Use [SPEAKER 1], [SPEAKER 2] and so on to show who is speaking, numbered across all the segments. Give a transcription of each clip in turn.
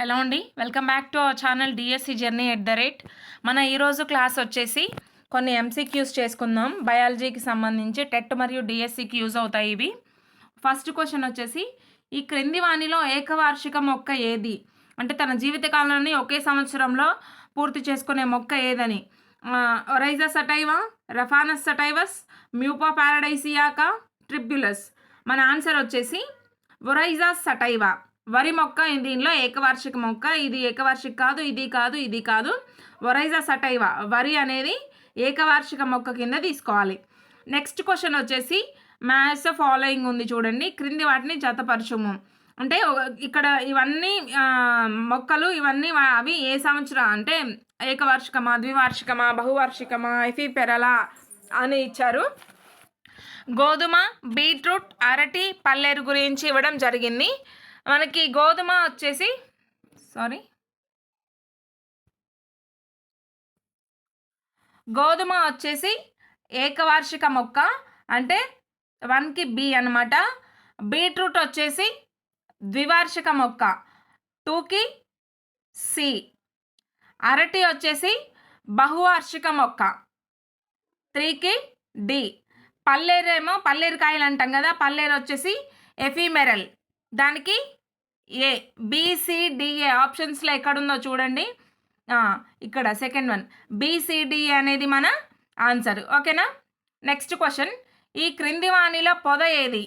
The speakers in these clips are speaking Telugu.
[SPEAKER 1] హలో అండి, welcome back to our channel DSC journey మన ఈరోజు క్లాస్ వచ్చేసి కొన్ని ఎంసీక్యూస్ చేసుకుందాం. బయాలజీకి సంబంధించి టెట్ మరియు డిఎస్సికి యూజ్ అవుతాయి ఇవి. ఫస్ట్ క్వశ్చన్ వచ్చేసి, ఈ క్రింది వానిలో ఏకవార్షిక మొక్క ఏది? అంటే తన జీవితకాలాన్ని ఒకే సంవత్సరంలో పూర్తి చేసుకునే మొక్క ఏదని. ఒరైజా సటైవా, రఫానస్ సటైవస్, మ్యూపా పారడైసియాకా, ట్రిబ్యులస్. మన ఆన్సర్ వచ్చేసి ఒరైజా సటైవా. వరి మొక్క దీనిలో ఏకవార్షిక మొక్క. ఇది ఏకవార్షిక కాదు, ఇది కాదు, ఇది కాదు. ఒరైజా సటైవా వరి అనేది ఏకవార్షిక మొక్క కింద తీసుకోవాలి. నెక్స్ట్ క్వశ్చన్ వచ్చేసి, మ్యాచ్ ద ఫాలోయింగ్ ఉంది చూడండి, క్రింది వాటిని జతపరచుము. అంటే ఇక్కడ ఇవన్నీ మొక్కలు ఇవన్నీ అవి ఏ సంవత్సరం అంటే ఏకవార్షికమా, ద్వివార్షికమా, బహువార్షికమా, ఎఫీపెరలా అని ఇచ్చారు. గోధుమ, బీట్రూట్, అరటి, పల్లేరు గురించి ఇవ్వడం జరిగింది. మనకి గోధుమ వచ్చేసి ఏకవార్షిక మొక్క, అంటే 1కి బి అనమాట. బీట్రూట్ వచ్చేసి ద్వివార్షిక మొక్క, 2కి సి. అరటి వచ్చేసి బహువార్షిక మొక్క, 3కి డి. పల్లేరేమో పల్లేరుకాయలు అంటాం కదా, పల్లేరు వచ్చేసి ఎఫీమెరల్, దానికి ఏ. బిసిడిఏ ఆప్షన్స్లో ఎక్కడుందో చూడండి, ఇక్కడ సెకండ్ వన్ బిసిడిఏ అనేది మన ఆన్సర్. ఓకేనా. నెక్స్ట్ క్వశ్చన్, ఈ క్రింది వానిలో పొద ఏది?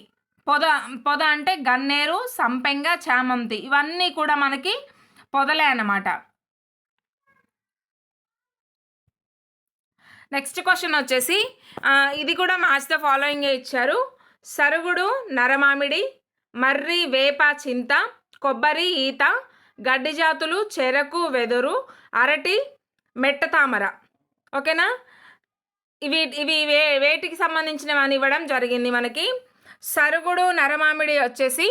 [SPEAKER 1] పొద అంటే గన్నేరు, సంపెంగ, చామంతి, ఇవన్నీ కూడా మనకి పొదలే అన్నమాట. నెక్స్ట్ క్వశ్చన్ వచ్చేసి, ఇది కూడా మ్యాచ్ ద ఫాలోయింగ్ ఇచ్చారు. సరుగుడు, నరమామిడి, మర్రి, వేప, చింత, కొబ్బరి, ఈత, గడ్డి జాతులు, చెరకు, వెదురు, అరటి, మెట్ట తామర. ఓకేనా. ఇవి వేటికి సంబంధించినవని ఇవ్వడం జరిగింది మనకి. సరుగుడు, నరమామిడి వచ్చేసి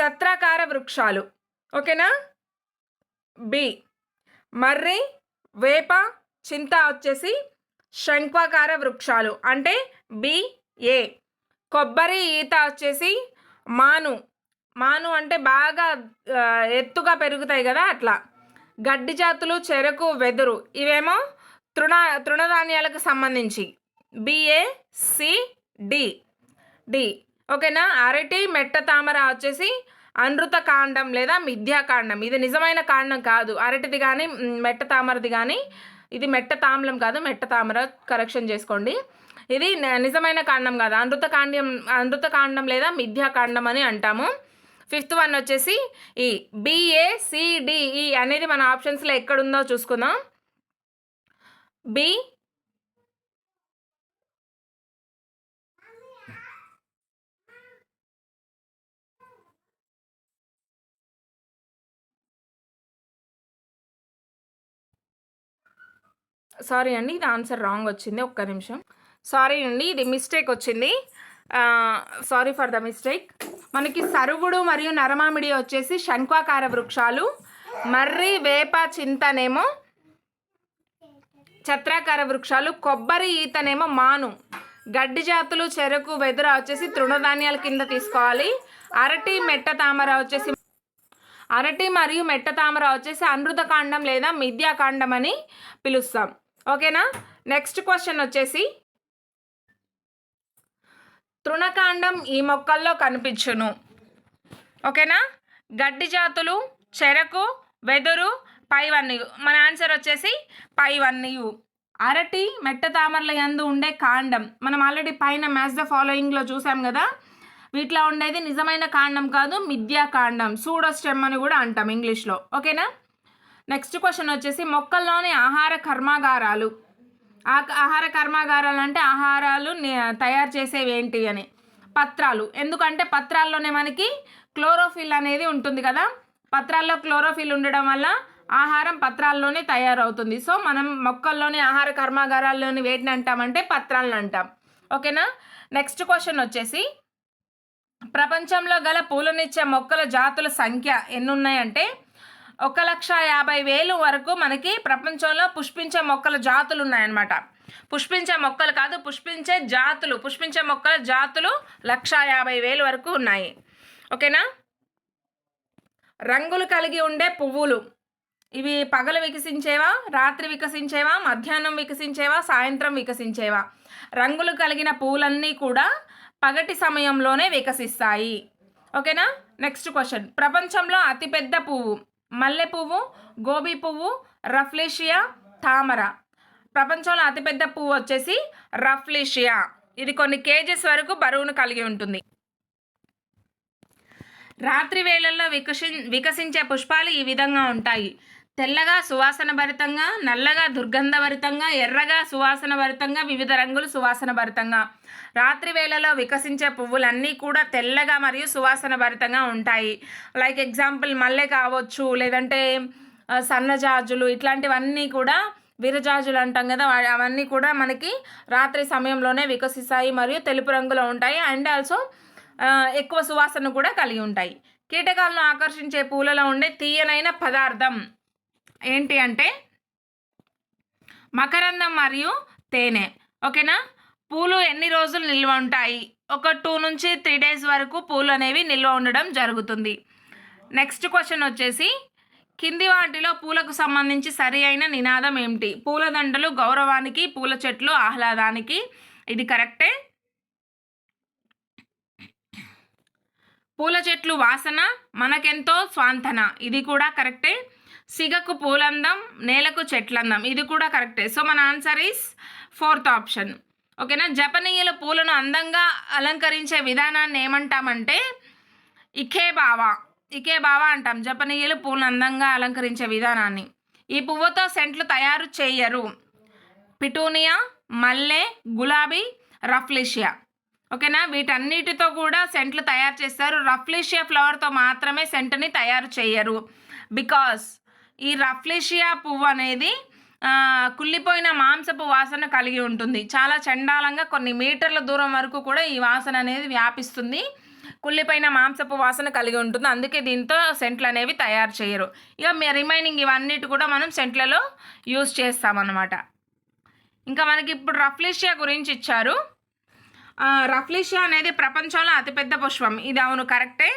[SPEAKER 1] చత్రాకార వృక్షాలు. ఓకేనా. బి. మర్రి, వేప, చింత వచ్చేసి శంఖాకార వృక్షాలు, అంటే బి ఏ. కొబ్బరి, ఈత వచ్చేసి మాను అంటే బాగా ఎత్తుగా పెరుగుతాయి కదా అట్లా. గడ్డి జాతులు, చెరకు, వెదురు, ఇవేమో తృణధాన్యాలకు సంబంధించి, బిఏ, సి, డి. ఓకేనా. అరటి, మెట్ట తామర వచ్చేసి అనృత కాండం లేదా మిథ్యాకాండం. ఇది నిజమైన కాండం కాదు, అరటిది కానీ మెట్ట తామరది కానీ. ఇది మెట్ట తామ్లం కాదు, మెట్ట తామర, కరెక్షన్ చేసుకోండి. ఇది నిజమైన కాండం కాదు, అనృత కాండం లేదా మిథ్యాకాండం అని అంటాము. ఫిఫ్త్ వన్ వచ్చేసి ఈ బిఏసిడిఈ అనేది మన ఆప్షన్స్లో ఎక్కడుందో చూసుకుందాం. బి. సారీ అండి, ఇది ఆన్సర్ రాంగ్ వచ్చింది, ఒక్క నిమిషం. సారీ అండి, ఇది మిస్టేక్ వచ్చింది. Sorry for the mistake. మనకి సరుగుడు మరియు నరమామిడి వచ్చేసి శంఖాకార వృక్షాలు, మర్రి, వేప, చింతనేమో ఛత్రాకార వృక్షాలు, కొబ్బరి, ఈతనేమో మాను, గడ్డి జాతులు, చెరకు, వెదుర వచ్చేసి తృణధాన్యాల కింద తీసుకోవాలి. అరటి మరియు మెట్ట తామర వచ్చేసి అనృతకాండం లేదా మిథ్యాకాండం అని పిలుస్తాం. ఓకేనా. నెక్స్ట్ క్వశ్చన్ వచ్చేసి, తృణకాండం ఈ మొక్కల్లో కనిపించును. ఓకేనా. గడ్డి జాతులు, చెరకు, వెదురు, పైవన్నీయు. మన ఆన్సర్ వచ్చేసి పైవన్నీయు. అరటి, మెట్ట తామరల యందు ఉండే కాండం మనం ఆల్రెడీ పైన మ్యాచ్ ద ఫాలోయింగ్లో చూసాం కదా, వీటిలో ఉండేది నిజమైన కాండం కాదు, మిథ్యాకాండం, సూడోస్టెమ్ అని కూడా అంటాం ఇంగ్లీష్లో. ఓకేనా. నెక్స్ట్ క్వశ్చన్ వచ్చేసి, మొక్కల్లోని ఆహార కర్మాగారాలు అంటే ఆహారాలు తయారు చేసేవి ఏంటి అని. పత్రాలు. ఎందుకంటే పత్రాల్లోనే మనకి క్లోరోఫిల్ అనేది ఉంటుంది కదా, పత్రాల్లో క్లోరోఫిల్ ఉండడం వల్ల ఆహారం పత్రాల్లోనే తయారవుతుంది. సో మనం మొక్కల్లోని ఆహార కర్మాగారాల్లోని వేటిని అంటామంటే పత్రాలను అంటాం. ఓకేనా. నెక్స్ట్ క్వశ్చన్ వచ్చేసి, ప్రపంచంలో గల పూలనిచ్చే మొక్కల జాతుల సంఖ్య ఎన్ని ఉన్నాయంటే 1,50,000 వరకు మనకి ప్రపంచంలో పుష్పించే మొక్కల జాతులు ఉన్నాయన్నమాట. పుష్పించే మొక్కలు కాదు, పుష్పించే మొక్కల జాతులు 1,50,000 వరకు ఉన్నాయి. ఓకేనా. రంగులు కలిగి ఉండే పువ్వులు. ఇవి పగలు వికసించేవా, రాత్రి వికసించేవా, మధ్యాహ్నం వికసించేవా, సాయంత్రం వికసించేవా? రంగులు కలిగిన పువ్వులన్నీ కూడా పగటి సమయంలోనే వికసిస్తాయి. ఓకేనా? Next question. ప్రపంచంలో అతిపెద్ద పువ్వు. మల్లె పువ్వు, గోబీ పువ్వు, రఫ్లేషియా, తామర. ప్రపంచంలో అతిపెద్ద పువ్వు వచ్చేసి రఫ్లేషియా. ఇది కొన్ని కేజెస్ వరకు బరువును కలిగి ఉంటుంది. రాత్రి వేళల్లో వికసించే పుష్పాలు ఈ విధంగా ఉంటాయి. తెల్లగా సువాసన భరితంగా, నల్లగా దుర్గంధభరితంగా, ఎర్రగా సువాసన భరితంగా, వివిధ రంగులు సువాసన భరితంగా. రాత్రి వేళలో వికసించే పువ్వులన్నీ కూడా తెల్లగా మరియు సువాసన భరితంగా ఉంటాయి. లైక్ ఎగ్జాంపుల్ మల్లె కావచ్చు, లేదంటే సన్నజాజులు, ఇట్లాంటివన్నీ కూడా విరజాజులు అంటాం కదా, అవన్నీ కూడా మనకి రాత్రి సమయంలోనే వికసిస్తాయి మరియు తెలుపు రంగులో ఉంటాయి. అండ్ ఆల్సో ఎక్కువ సువాసన కూడా కలిగి ఉంటాయి. కీటకాలను ఆకర్షించే పూలలో ఉండే తీయనైన పదార్థం ఏంటి అంటే మకరందం మరియు తేనె. ఓకేనా? పూలు ఎన్ని రోజులు నిల్వ ఉంటాయి? ఒక 2 నుంచి 3 days వరకు పూలు అనేవి నిల్వ ఉండడం జరుగుతుంది. నెక్స్ట్ క్వశ్చన్ వచ్చేసి కింది వాటిలో పూలకు సంబంధించి సరి అయిన నినాదం ఏమిటి? పూలదండలు గౌరవానికి, పూల చెట్లు ఆహ్లాదానికి. ఇది కరెక్టే. పూల చెట్లు వాసన మనకెంతో స్వాంతన. ఇది కూడా కరెక్టే. సిగకు పూలందం, నేలకు చెట్లందం. ఇది కూడా కరెక్టే. సో మన ఆన్సర్ ఈస్ 4th ఆప్షన్. ఓకేనా? జపనీయులు పూలను అందంగా అలంకరించే విధానాన్ని ఏమంటామంటే ఇకేబావా అంటాం. జపనీయులు పూలను అందంగా అలంకరించే విధానాన్ని. ఈ పువ్వుతో సెంట్లు తయారు చేయరు. పిటూనియా, మల్లె, గులాబీ, రఫ్లేషియా. ఓకేనా? వీటన్నిటితో కూడా సెంట్లు తయారు చేస్తారు. రఫ్లేషియా ఫ్లవర్తో మాత్రమే సెంట్ని తయారు చేయరు. బికాస్ ఈ రఫ్లేషియా పువ్వు అనేది కుళ్ళిపోయిన మాంసపు వాసన కలిగి ఉంటుంది. చాలా చండాలంగా కొన్ని మీటర్ల దూరం వరకు కూడా ఈ వాసన అనేది వ్యాపిస్తుంది. కుళ్ళిపోయిన మాంసపు వాసన కలిగి ఉంటుంది. అందుకే దీంతో సెంట్లు అనేవి తయారు చేయరు. ఇక రిమైనింగ్ ఇవన్నిటి కూడా మనం సెంట్లలో యూజ్ చేస్తామన్నమాట. ఇంకా మనకి ఇప్పుడు రఫ్లేషియా గురించి ఇచ్చారు. రఫ్లేషియా అనేది ప్రపంచంలో అతిపెద్ద పుష్పం. ఇది అవును, కరెక్టే.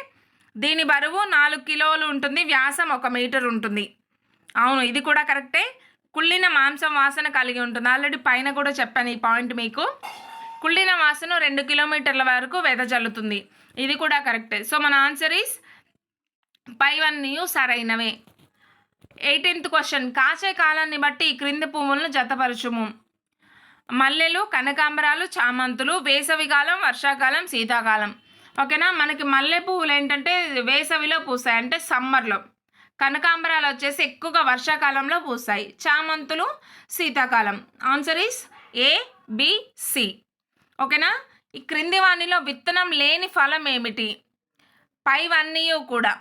[SPEAKER 1] దీని బరువు 4 కిలోలు ఉంటుంది. వ్యాసం 1 మీటర్ ఉంటుంది. అవును, ఇది కూడా కరెక్టే. కుళ్ళిన మాంసం వాసన కలిగి ఉంటుంది. ఆల్రెడీ పైన కూడా చెప్పాను ఈ పాయింట్ మీకు. కుళ్ళిన వాసన 2 కిలోమీటర్ల వరకు వెదజల్లుతుంది. ఇది కూడా కరెక్టే. సో మన ఆన్సర్ ఈస్ పైవన్నీ సరైనవే. 18th question. కాచే కాలాన్ని బట్టి ఈ క్రింది పువ్వులను జతపరచుము. మల్లెలు, కనకాంబరాలు, చామంతులు. వేసవికాలం, వర్షాకాలం, శీతాకాలం. ఓకేనా? మనకి మల్లె పువ్వులు ఏంటంటే వేసవిలో పూస్తాయి, అంటే సమ్మర్లో. కనకాంబరాలు వచ్చేసి ఎక్కువగా వర్షాకాలంలో పూస్తాయి. చామంతులు శీతాకాలం. Answer is ABC. ఓకేనా? ఈ క్రింది వానిలో విత్తనం లేని ఫలం ఏమిటి? పైవన్నీ కూడా.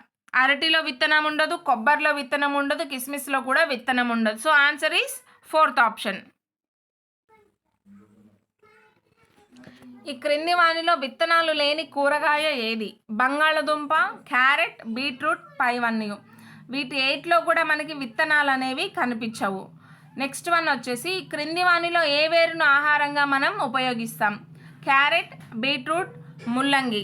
[SPEAKER 1] అరటిలో విత్తనం ఉండదు, కొబ్బరిలో విత్తనం ఉండదు, కిస్మిస్లో కూడా విత్తనం ఉండదు. So answer is 4th option. ఈ క్రింది వానిలో విత్తనాలు లేని కూరగాయ ఏది? బంగాళదుంప, క్యారెట్, బీట్రూట్, పైవన్నీ. వీటి 8లో కూడా మనకి విత్తనాలు అనేవి కనిపించవు. నెక్స్ట్ వన్ వచ్చేసి ఈ క్రింది వానిలో ఏ వేరును ఆహారంగా మనం ఉపయోగిస్తాం? క్యారెట్, బీట్రూట్, ముల్లంగి.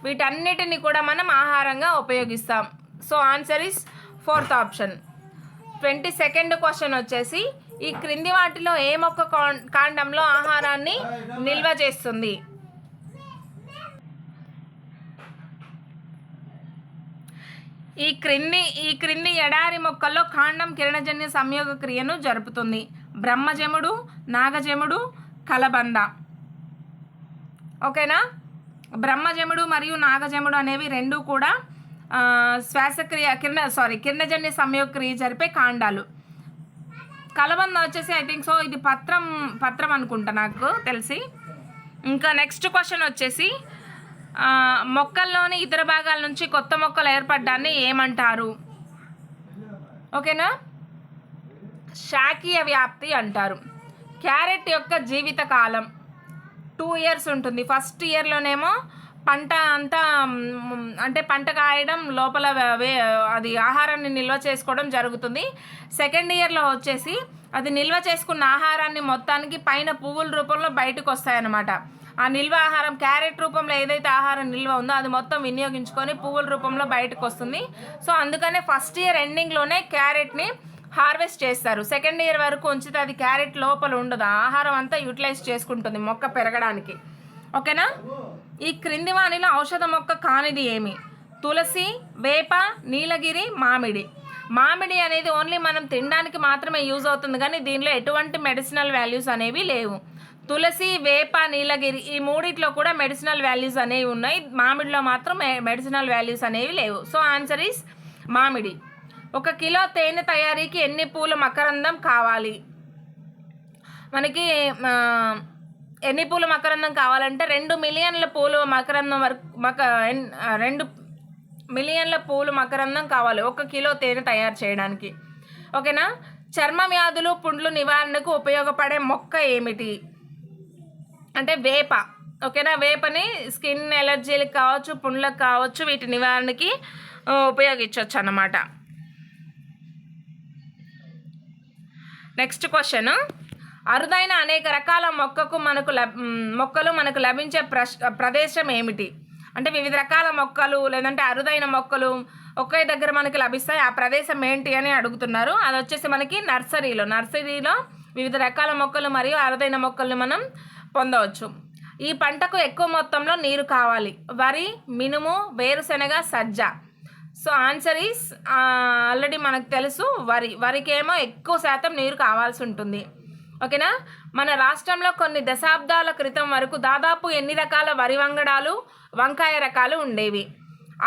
[SPEAKER 1] వీటన్నిటిని కూడా మనం ఆహారంగా ఉపయోగిస్తాం. So answer is 4th option. 22nd question వచ్చేసి ఈ క్రింది వాటిలో ఏ మొక్క కాండంలో ఆహారాన్ని నిల్వ చేస్తుంది? ఈ క్రింది ఎడారి మొక్కల్లో కాండం కిరణజన్య సంయోగ క్రియను జరుపుతుంది. బ్రహ్మజముడు, నాగజముడు, కలబంద. ఓకేనా? బ్రహ్మజముడు మరియు నాగజముడు అనేవి రెండు కూడా కిరణజన్య సంయోగ క్రియ జరిపే కాండాలు. కలబంద వచ్చేసి ఐ థింక్ సో ఇది పత్రం అనుకుంటా నాకు తెలిసి. ఇంకా నెక్స్ట్ క్వశ్చన్ వచ్చేసి మొక్కల్లోని ఇతర భాగాల నుంచి కొత్త మొక్కలు ఏర్పడ్డాన్ని ఏమంటారు? ఓకేనా? శాఖీయ వ్యాప్తి అంటారు. క్యారెట్ యొక్క జీవిత కాలం 2 years ఉంటుంది. ఫస్ట్ ఇయర్లోనేమో పంట అంతా అంటే పంట కాయడం, లోపల అది ఆహారాన్ని నిల్వ చేసుకోవడం జరుగుతుంది. సెకండ్ ఇయర్లో వచ్చేసి అది నిల్వ చేసుకున్న ఆహారాన్ని మొత్తానికి పైన పువ్వుల రూపంలో బయటకు వస్తాయన్నమాట. ఆ నిల్వ ఆహారం క్యారెట్ రూపంలో ఏదైతే ఆహారం నిల్వ ఉందో అది మొత్తం వినియోగించుకొని పువ్వుల రూపంలో బయటకు వస్తుంది. సో అందుకనే ఫస్ట్ ఇయర్ ఎండింగ్లోనే క్యారెట్ని హార్వెస్ట్ చేస్తారు. సెకండ్ ఇయర్ వరకు ఉంచితే అది క్యారెట్ లోపల ఉండదు, ఆహారం అంతా యూటిలైజ్ చేసుకుంటుంది మొక్క పెరగడానికి. ఓకేనా. ఈ క్రింది వానిలో ఔషధ మొక్క కానిది ఏమి? తులసి, వేప, నీలగిరి, మామిడి. మామిడి అనేది ఓన్లీ మనం తినడానికి మాత్రమే యూజ్ అవుతుంది, కానీ దీనిలో ఎటువంటి మెడిసినల్ వాల్యూస్ అనేవి లేవు. తులసి, వేప, నీలగిరి ఈ మూడిట్లో కూడా మెడిసినల్ వాల్యూస్ అనేవి ఉన్నాయి, మామిడిలో మాత్రం మెడిసినల్ వాల్యూస్ అనేవి లేవు. సో ఆన్సర్ ఈస్ మామిడి. 1 కిలో తేనె తయారీకి ఎన్ని పూల మకరందం కావాలి? మనకి ఎన్ని పూల మకరందం కావాలంటే 2 మిలియన్ల పూలు మకరందం వరకు 2 మిలియన్ల పూలు మకరందం కావాలి 1 కిలో తేనె తయారు చేయడానికి. ఓకేనా. చర్మ వ్యాధులు, పుండ్లు నివారణకు ఉపయోగపడే మొక్క ఏమిటి అంటే వేప. ఓకేనా. వేపని స్కిన్ ఎలర్జీలకు కావచ్చు, పుండ్లకు కావచ్చు, వీటి నివారణకి ఉపయోగించవచ్చు అన్నమాట. నెక్స్ట్ క్వశ్చన్, అరుదైన అనేక రకాల మొక్కలు మనకు లభించే ప్రదేశం ఏమిటి అంటే వివిధ రకాల మొక్కలు లేదంటే అరుదైన మొక్కలు ఒకే దగ్గర మనకి లభిస్తాయి, ఆ ప్రదేశం ఏంటి అని అడుగుతున్నారు. అది వచ్చేసి మనకి నర్సరీలో వివిధ రకాల మొక్కలు మరియు అరుదైన మొక్కల్ని మనం పొందవచ్చు. ఈ పంటకు ఎక్కువ మొత్తంలో నీరు కావాలి. వరి, మినుము, వేరుశెనగ, సజ్జ. సో ఆన్సర్ ఈస్ ఆల్రెడీ మనకు తెలుసు వరికేమో ఎక్కువ శాతం నీరు కావాల్సి ఉంటుంది. ఓకేనా. మన రాష్ట్రంలో కొన్ని దశాబ్దాల క్రితం వరకు దాదాపు ఎన్ని రకాల వరి వంగడాలు, వంకాయ రకాలు ఉండేవి?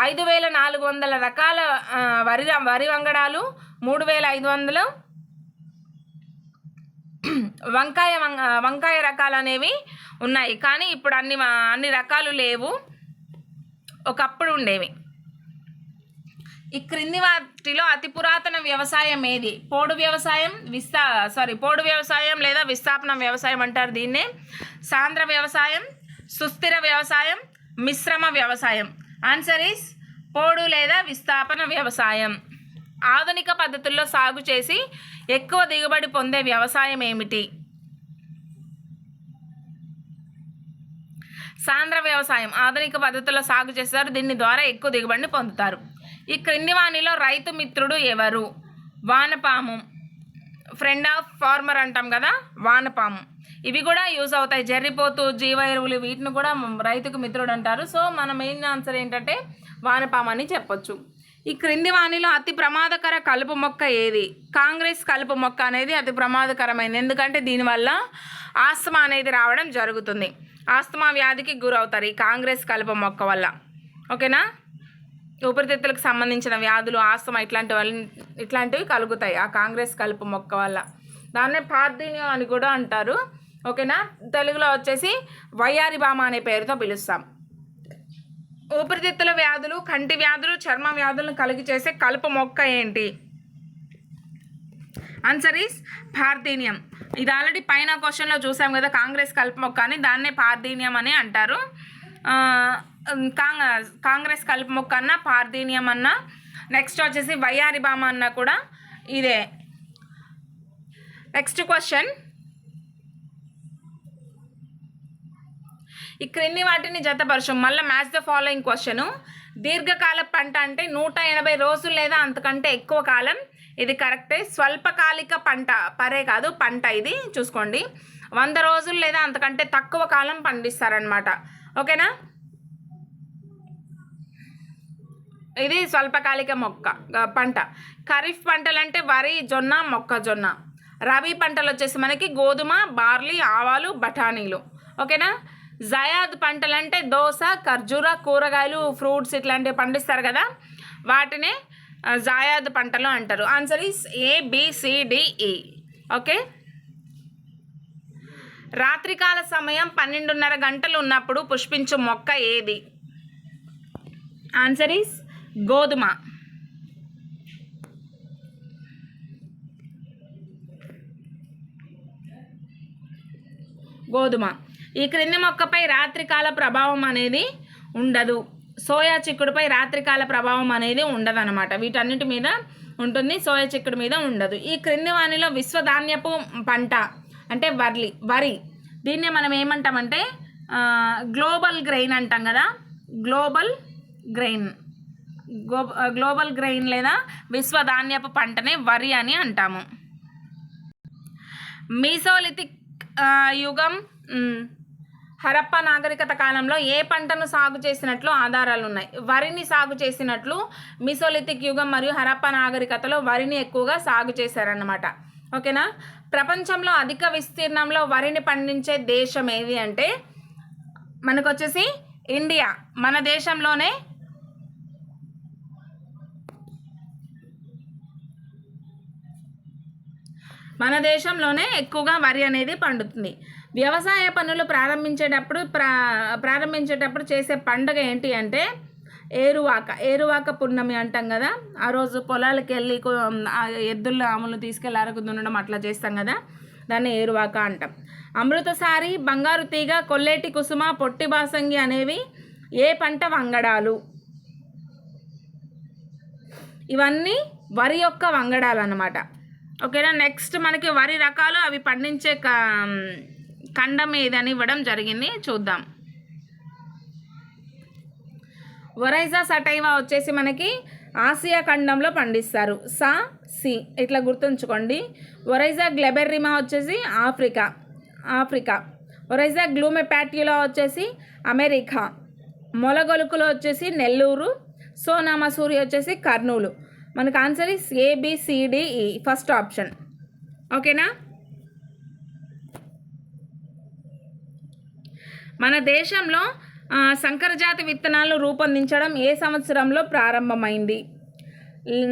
[SPEAKER 1] 5400 రకాల వరి వంగడాలు, 3500 వంకాయ రకాలు అనేవి ఉన్నాయి. కానీ ఇప్పుడు అన్ని రకాలు లేవు, ఒకప్పుడు ఉండేవి. ఈ క్రింది వాటిలో అతి పురాతన వ్యవసాయం ఏది? పోడు వ్యవసాయం లేదా విస్థాపన వ్యవసాయం అంటారు దీన్నే. సాంద్ర వ్యవసాయం, సుస్థిర వ్యవసాయం, మిశ్రమ వ్యవసాయం. ఆన్సర్ ఈస్ పోడు లేదా విస్థాపన వ్యవసాయం. ఆధునిక పద్ధతుల్లో సాగు చేసి ఎక్కువ దిగుబడి పొందే వ్యవసాయం ఏమిటి? సాంద్ర వ్యవసాయం. ఆధునిక పద్ధతుల్లో సాగు చేస్తారు, దీని ద్వారా ఎక్కువ దిగుబడిని పొందుతారు. ఈ క్రింది వానిలో రైతు మిత్రుడు ఎవరు? వానపాము. ఫ్రెండ్ ఆఫ్ ఫార్మర్ అంటాం కదా, వానపాము. ఇవి కూడా యూజ్ అవుతాయి. జర్రిపోతు, జీవ ఎరువులు వీటిని కూడా రైతుకు మిత్రుడు అంటారు. సో మన మెయిన్ ఆన్సర్ ఏంటంటే వానపాము అని చెప్పొచ్చు. ఈ క్రింది వానిలో అతి ప్రమాదకర కలుపు మొక్క ఏది? కాంగ్రెస్ కలుపు మొక్క అనేది అతి ప్రమాదకరమైనది, ఎందుకంటే దీనివల్ల ఆస్తమా అనేది రావడం జరుగుతుంది. ఆస్తమా వ్యాధికి గురవుతారు ఈ కాంగ్రెస్ కలుపు మొక్క వల్ల. ఓకేనా. ఊపిరితిత్తులకు సంబంధించిన వ్యాధులు, ఆస్తమా ఇట్లాంటివి కలుగుతాయి ఆ కాంగ్రెస్ కలుపు మొక్క వల్ల. దాన్నే పార్థీనియం అని కూడా అంటారు. ఓకేనా. తెలుగులో వచ్చేసి వయ్యారి బామ అనే పేరుతో పిలుస్తాం. ఊపిరితిత్తుల వ్యాధులు, కంటి వ్యాధులు, చర్మ వ్యాధులను కలిగి చేసే కలుపు మొక్క ఏంటి? Answer is parthenium. ఇది ఆల్రెడీ పైన క్వశ్చన్లో చూసాం కదా, కాంగ్రెస్ కలుపు మొక్క అని, దాన్నే పార్థీనియం అని అంటారు. కాంగ్రెస్ కలుపు మొక్క అన్న, పార్థీనియం అన్న, నెక్స్ట్ వచ్చేసి వయ్యారి బామ అన్న కూడా ఇదే. నెక్స్ట్ క్వశ్చన్, ఈ క్రింది వాటిని జతపరచు. మళ్ళీ మ్యాచ్ ద ఫాలోయింగ్ క్వశ్చన్. దీర్ఘకాల పంట అంటే 180 రోజులు లేదా అంతకంటే ఎక్కువ కాలం, ఇది కరెక్టే. స్వల్పకాలిక పంట, పరే కాదు పంట, ఇది చూసుకోండి. 100 రోజులు లేదా అంతకంటే తక్కువ కాలం పండిస్తారనమాట. ఓకేనా. ఇది స్వల్పకాలిక పంట. ఖరీఫ్ పంటలు అంటే వరి, జొన్న, మొక్కజొన్న. రబీ పంటలు వచ్చేసి మనకి గోధుమ, బార్లీ, ఆవాలు, బఠానీలు. ఓకేనా. జయాద్ పంటలు అంటే దోస, ఖర్జూర, కూరగాయలు, ఫ్రూట్స్ ఇట్లాంటివి పండిస్తారు కదా, వాటినే జాయాద్ పంటలు అంటారు. Answer is ABCDE. ఓకే. రాత్రికాల సమయం 12:30 గంటలు ఉన్నప్పుడు పుష్పించు మొక్క ఏది? ఆన్సర్ ఈస్ గోధుమ. ఈ క్రింది మొక్కపై రాత్రికాల ప్రభావం అనేది ఉండదు. సోయా చిక్కుడుపై రాత్రికాల ప్రభావం అనేది ఉండదు అనమాట. వీటన్నిటి మీద ఉంటుంది, సోయా చిక్కుడు మీద ఉండదు. ఈ క్రింది వానిలో విశ్వధాన్యపు పంట అంటే వరి. దీన్నే మనం ఏమంటామంటే గ్లోబల్ గ్రెయిన్ అంటాం కదా, గ్లోబల్ గ్రెయిన్ గ్లోబల్ గ్రెయిన్ లేదా విశ్వధాన్యపు పంటనే వరి అని అంటాము. మీసోలిథిక్ యుగం హరప్ప నాగరికత కాలంలో ఏ పంటను సాగు చేసినట్లు ఆధారాలు ఉన్నాయి? వరిని సాగు చేసినట్లు మీసోలిథిక్ యుగం మరియు హరప్ప నాగరికతలో వరిని ఎక్కువగా సాగు చేశారన్నమాట. ఓకేనా. ప్రపంచంలో అధిక విస్తీర్ణంలో వరిని పండించే దేశం ఏది అంటే మనకు వచ్చేసి ఇండియా. మన దేశంలోనే ఎక్కువగా వరి అనేది పండుతుంది. వ్యవసాయ పనులు ప్రారంభించేటప్పుడు చేసే పండుగ ఏంటి అంటే ఏరువాక పున్నమి అంటాం కదా. ఆ రోజు పొలాలకు వెళ్ళి ఎద్దుల ఆములు తీసుకెళ్ళి అరకు దున్నడం అట్లా చేస్తాం కదా, దాన్ని ఏరువాక అంటాం. అమృతసారి, బంగారు తీగ, కొల్లేటి కుసుమ, పొట్టి బాసంగి అనేవి ఏ పంట వంగడాలు? ఇవన్నీ వరి యొక్క వంగడాలు అన్నమాట. ఓకేనా. నెక్స్ట్ మనకి వరి రకాలు, అవి పండించే ఖండం ఏదని ఇవ్వడం జరిగింది, చూద్దాం. ఒరైజా సటైవా వచ్చేసి మనకి ఆసియా ఖండంలో పండిస్తారు. సి ఇట్లా గుర్తుంచుకోండి. ఒరైజా గ్లెబెర్రిమా వచ్చేసి ఆఫ్రికా. ఒరైజా గ్లూమెపాట్యులా వచ్చేసి అమెరికా. మొలగొలుకులో వచ్చేసి నెల్లూరు. సోనా మసూరి వచ్చేసి కర్నూలు. మనకు answer is ABCDE, first option. ఓకేనా. మన దేశంలో సంకరజాతి విత్తనాలను రూపొందించడం ఏ సంవత్సరంలో ప్రారంభమైంది?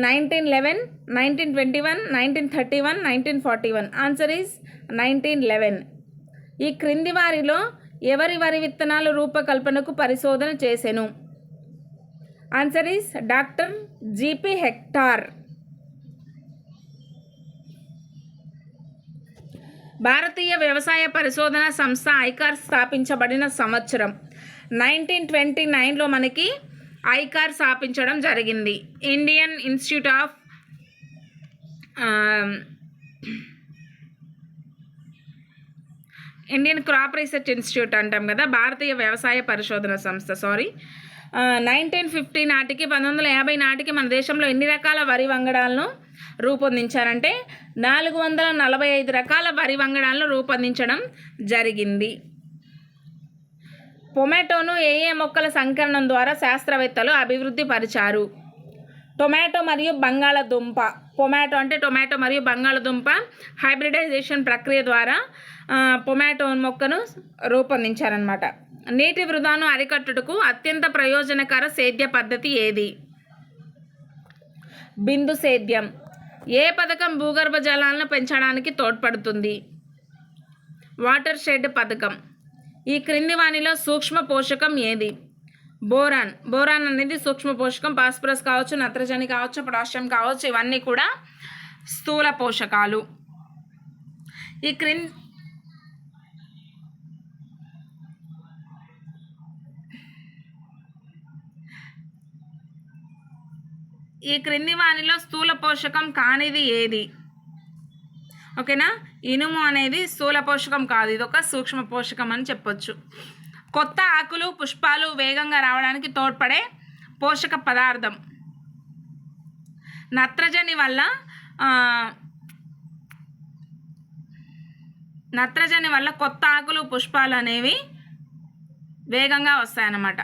[SPEAKER 1] 1911, 1921, 1931, 1941. Answer is 1911. ఈ క్రింది వారిలో ఎవరి వరి విత్తనాల రూపకల్పనకు పరిశోధన చేసెను? Answer is doctor GP Hector. భారతీయ వ్యవసాయ పరిశోధన సంస్థ ఐకార్ స్థాపించబడిన సంవత్సరం 1929లో మనకి ఐకార్ స్థాపించడం జరిగింది. ఇండియన్ క్రాప్ రీసెర్చ్ ఇన్స్టిట్యూట్ అంటాం కదా, భారతీయ వ్యవసాయ పరిశోధన సంస్థ. 1950 నాటికి 1950 నాటికి మన దేశంలో ఎన్ని రకాల వరి వంగడాలను రూపొందించారంటే 445 రకాల వరి వంగడాలను రూపొందించడం జరిగింది. పొమాటోను ఏ మొక్కల సంకరణం ద్వారా శాస్త్రవేత్తలు అభివృద్ధి పరిచారు? టొమాటో మరియు బంగాళదుంప. టొమాటో మరియు బంగాళదుంప హైబ్రిడైజేషన్ ప్రక్రియ ద్వారా పొమాటో మొక్కను రూపొందించారనమాట. నీటి వృధాను అరికట్టుటకు అత్యంత ప్రయోజనకర సేద్య పద్ధతి ఏది? బిందు సేద్యం. ఏ పథకం భూగర్భ జలాలను పెంచడానికి తోడ్పడుతుంది? వాటర్ షెడ్ పథకం. ఈ క్రింది వానిలో సూక్ష్మ పోషకం ఏది? బోరాన్ అనేది సూక్ష్మ పోషకం. ఫాస్ఫరస్ కావచ్చు, నత్రజని కావచ్చు, పొటాషియం కావచ్చు, ఇవన్నీ కూడా స్థూల పోషకాలు. ఈ క్రింది వానిలో స్థూల పోషకం కానిది ఏది? ఓకేనా. ఇనుము అనేది స్థూల పోషకం కాదు, ఇది ఒక సూక్ష్మ పోషకం అని చెప్పొచ్చు. కొత్త ఆకులు, పుష్పాలు వేగంగా రావడానికి తోడ్పడే పోషక పదార్థం. నత్రజని వల్ల కొత్త ఆకులు, పుష్పాలు అనేవి వేగంగా వస్తాయన్నమాట.